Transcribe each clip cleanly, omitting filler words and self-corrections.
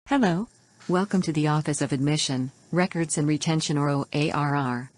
Hello. Welcome to the Office of Admission, Records and Retention or OARR.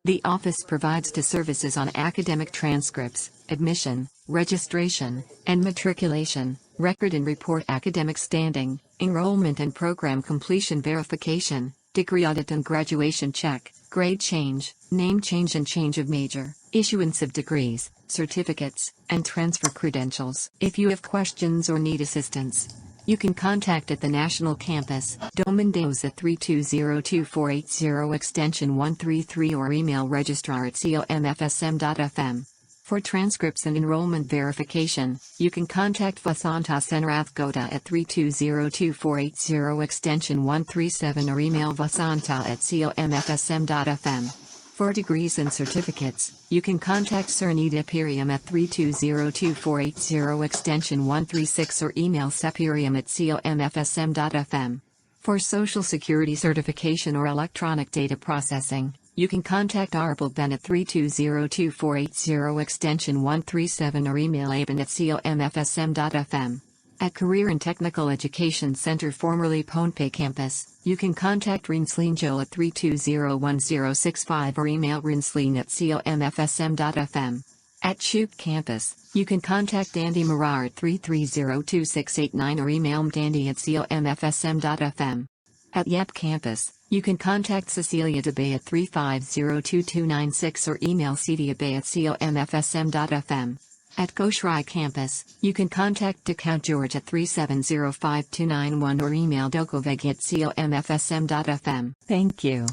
The office provides services on academic transcripts, admission, registration, and matriculation, record and report academic standing, enrollment and program completion verification, degree audit and graduation check, grade change, name change and change of major, issuance of degrees, certificates, and transfer credentials. If you have questions or need assistance, you can contact at the National Campus, Dominguez at 320-2480 extension 133 or email registrar at COM-FSM.fm. For transcripts and enrollment verification, you can contact Vasanta Senrathgoda at 320-2480 extension 137 or email vasanta at COM-FSM.fm. For degrees and certificates, you can contact Sernita Piriam at 320-2480 extension 136 or email sepiriam at COM-FSM.fm. For Social Security certification or electronic data processing, you can contact Arbel Ben at 320-2480 extension 137 or email aben at COM-FSM.fm. At Career and Technical Education Center formerly Pohnpei Campus, you can contact Rinsleen Joel at 320-1065 or email rinsleen at COM-FSM.fm. At Shoup Campus, you can contact Dandy Marar at 330-2689 or email mdandy at COM-FSM.fm. At Yep Campus, you can contact Cecilia DeBay at 350-2296 or email cdabay at COM-FSM.fm. At Goshrai Campus, you can contact DeCount George at 3705291 or email dokoveg at COM-FSM.fm. Thank you.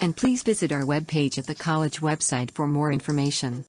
And please visit our webpage at the college website for more information.